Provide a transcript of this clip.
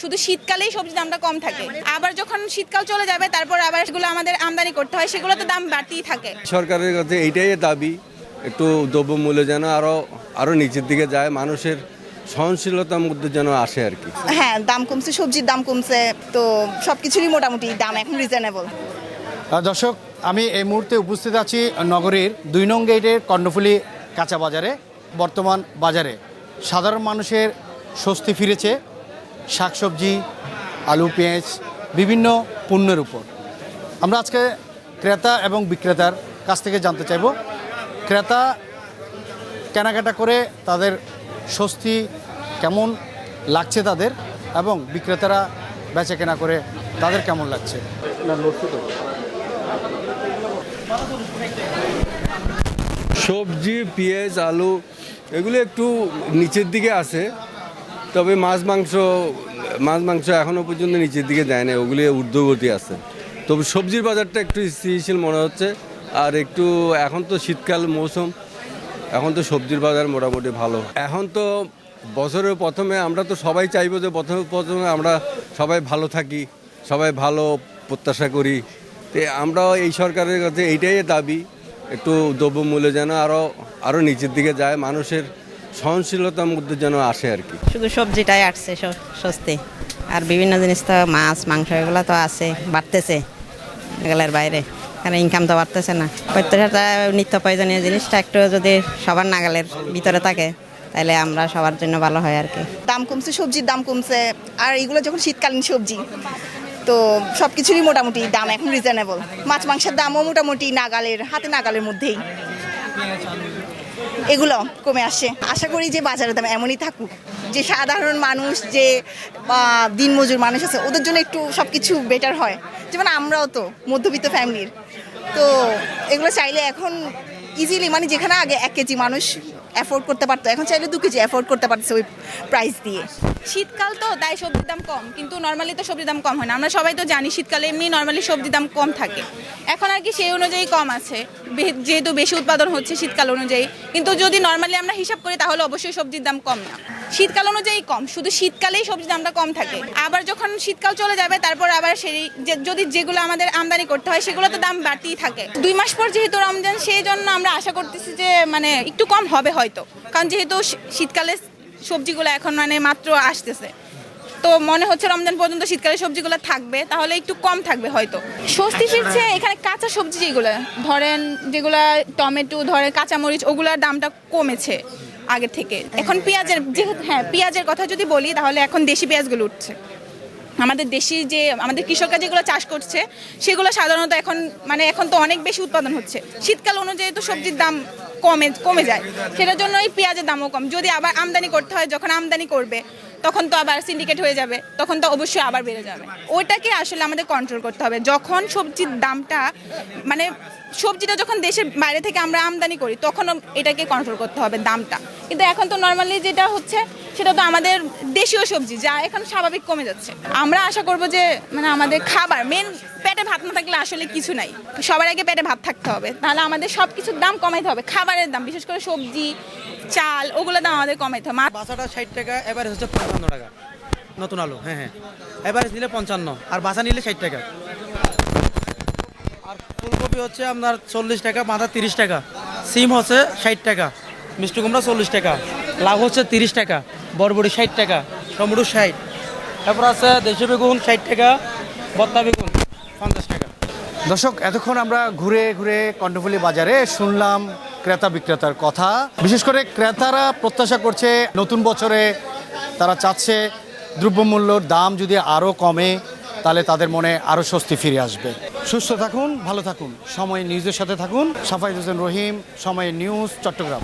শুধু শীতকালেই সবজির দামটা কম থাকে, আবার যখন শীতকাল চলে যাবে তারপর আবার সেগুলো আমাদের আমদানি করতে হয়, সেগুলো তো দাম বাড়তেই থাকে। সরকারের কাছে এইটাই দাবি, একটু দ্রব্যমূল্য যেন আরো নিচের দিকে যায়, মানুষের সহনশীলতার মধ্যে যেন আসে আর কি। হ্যাঁ, দাম কমছে, সবজির দাম কমছে, তো সবকিছুরই মোটামুটি দাম এখন রিজনেবল। দর্শক, আমি এই মুহূর্তে উপস্থিত আছি নগরীর ২ নং গেটের কর্ণফুলী কাঁচা বাজারে। বর্তমান বাজারে সাধারণ মানুষের স্বস্তি ফিরেছে শাকসবজি, আলু, পেঁয়াজ, বিভিন্ন পণ্যের উপর। আমরা আজকে ক্রেতা এবং বিক্রেতার কাছ থেকে জানতে চাইব ক্রেতা কেনাকাটা করে তাদের স্বস্তি কেমন লাগছে তাদের, এবং বিক্রেতারা বেচা কেনা করে তাদের কেমন লাগছে। সবজি, পেঁয়াজ, আলু এগুলো একটু নিচের দিকে আছে, তবে মাছ মাংস এখনও পর্যন্ত নিচের দিকে যায় না, ওগুলি ঊর্ধ্বগতি আছে। তবে সবজির বাজারটা একটু স্থিতিশীল মনে হচ্ছে। আর একটু এখন তো শীতকাল মৌসুম, এখন তো সবজির বাজার মোটামুটি ভালো। এখন তো বছরের প্রথমে আমরা তো সবাই চাইবো যে প্রথমে আমরা সবাই ভালো থাকি, সবাই ভালো প্রত্যাশা করি। তো আমরাও এই সরকারের কাছে এইটাই দাবি, একটু দ্রব্যমূল্য যেন আরও নিচের দিকে যায়, মানুষের সহনশীলতার মধ্যে যেন আসে আর কি। শুধু সবজিটাই আসছে সস্তি, আর বিভিন্ন জিনিস তো মাছ মাংস এগুলো তো আছে, বাড়তেছে এগুলোর বাইরে, কারণ ইনকাম তো বাড়তেছে না। প্রত্যেকটা নিত্য প্রয়োজনীয় জিনিসটা একটু যদি সবার নাগালের ভিতরে থাকে তাহলে আমরা সবার জন্য ভালো হয় আর কি। দাম কমছে, সবজির দাম কমছে, আর এগুলো যখন শীতকালীন সবজি, তো সবকিছুরই মোটামুটি দাম এখন রিজনেবল। মাছ মাংসের দামও মোটামুটি হাতে নাগালের মধ্যেই, এগুলো কমে আসে। আশা করি যে বাজারের দাম এমনই থাকুক, যে সাধারণ মানুষ, যে দিনমজুর মানুষ আছে, ওদের জন্য একটু সব কিছু বেটার হয়। যেমন আমরাও তো মধ্যবিত্ত ফ্যামিলির, তো এগুলো চাইলে এখন ইজিলি, মানে যেখানে আগে 1 কেজি মানুষ অ্যাফোর্ড করতে পারতো, এখন চাইলে 2 কেজি অ্যাফোর্ড করতে পারছে ওই প্রাইস দিয়ে। শীতকাল তো তাই সবজির দাম কম, কিন্তু নর্মালি তো সবজির দাম কম হয় না। আমরা সবাই তো জানি শীতকালে এমনি নর্মালি সবজির দাম কম থাকে, এখন আর কি সেই অনুযায়ী কম আছে, যেহেতু বেশি উৎপাদন হচ্ছে শীতকাল অনুযায়ী। কিন্তু যদি নর্মালি আমরা হিসাব করি তাহলে অবশ্যই সবজির দাম কম না, শীতকাল অনুযায়ী কম, শুধু শীতকালেই সবজির দামটা কম থাকে। আবার যখন শীতকাল চলে যাবে তারপর আবার যদি যেগুলো আমাদের আমদানি করতে হয় সেগুলো তো দাম বাড়তেই থাকে। 2 মাস পর যেহেতু রমজান, সেই জন্য আমরা আশা করতেছি যে মানে একটু কম হবে হয়তো, কারণ যেহেতু শীতকালে সবজিগুলো এখন মানে মাত্র আসতেছে, তো মনে হচ্ছে রমজান পর্যন্ত শীতকালে সবজিগুলো থাকবে, তাহলে একটু কম থাকবে হয়তো। স্বস্তি ফিরছে এখানে কাঁচা সবজি যেগুলো ধরেন, যেগুলা টমেটো ধরেন, কাঁচামরিচ, ওগুলোর দামটা কমেছে আগে থেকে। এখন পেঁয়াজের, যেহেতু পেঁয়াজের কথা যদি বলি তাহলে এখন দেশি পেঁয়াজগুলো উঠছে। আমাদের আমাদের কৃষকরা যেগুলো চাষ করছে সেগুলো সাধারণত এখন তো অনেক বেশি উৎপাদন হচ্ছে, শীতকাল অনুযায়ী তো সবজির দাম কমে যায়, সেটার জন্য এই পেঁয়াজের দামও কম। যদি আবার আমদানি করতে হয়, যখন আমদানি করবে তখন তো আবার সিন্ডিকেট হয়ে যাবে, তখন তো অবশ্যই আবার বেড়ে যাবে। ওইটাকে আসলে আমাদের কন্ট্রোল করতে হবে। যখন সবজির দামটা মানে সবজিটা যখন দেশের বাইরে থেকে আমরা আমদানি করি তখন এটাকে কন্ট্রোল করতে হবে দামটা, কিন্তু এখন তো নর্মালি যেটা হচ্ছে সেটা তো আমাদের দেশীয় সবজি, যা এখন স্বাভাবিক কমে যাচ্ছে। আমরা আশা করব যে মানে আমাদের খাবার মেন, পেটে ভাত না থাকলে আসলে কিছু নাই, সবার আগে পেটে ভাত থাকতে হবে, তাহলে আমাদের সব কিছুর দাম কমাইতে হবে। খাবারের দাম, বিশেষ করে সবজি, চাল, ওগুলোর দাম আমাদের কমাইতে হবে। বাসাটা 60 টাকা, এভারেজ হচ্ছে 55 টাকা নতুন আলু। হ্যাঁ, এভারেজ নিলে 55, আর বাসা নিলে 60 টাকা। আর ফুলকপি হচ্ছে আপনার 40 টাকা, মাথা 30 টাকা, সিম হচ্ছে 60 টাকা, মিষ্টি কুমড়া 40 টাকা, লাউ হচ্ছে 30 টাকা, বরবটি 60 টাকা, টমেটো 60, তারপর আছে দেশি বেগুন 60 টাকা, বত্তা বেগুন 50 টাকা। দর্শক, এতক্ষণ আমরা ঘুরে ঘুরে কর্ণফুলী বাজারে শুনলাম ক্রেতা বিক্রেতার কথা। বিশেষ করে ক্রেতারা প্রত্যাশা করছে নতুন বছরে, তারা চাচ্ছে দ্রব্যমূল্যর দাম যদি আরও কমে তাহলে তাদের মনে আরও স্বস্তি ফিরে আসবে। সুস্থ থাকুন, ভালো থাকুন, সময় নিউজের সাথে থাকুন। সাফায়েত হোসেন রহিম, সময় নিউজ, চট্টগ্রাম।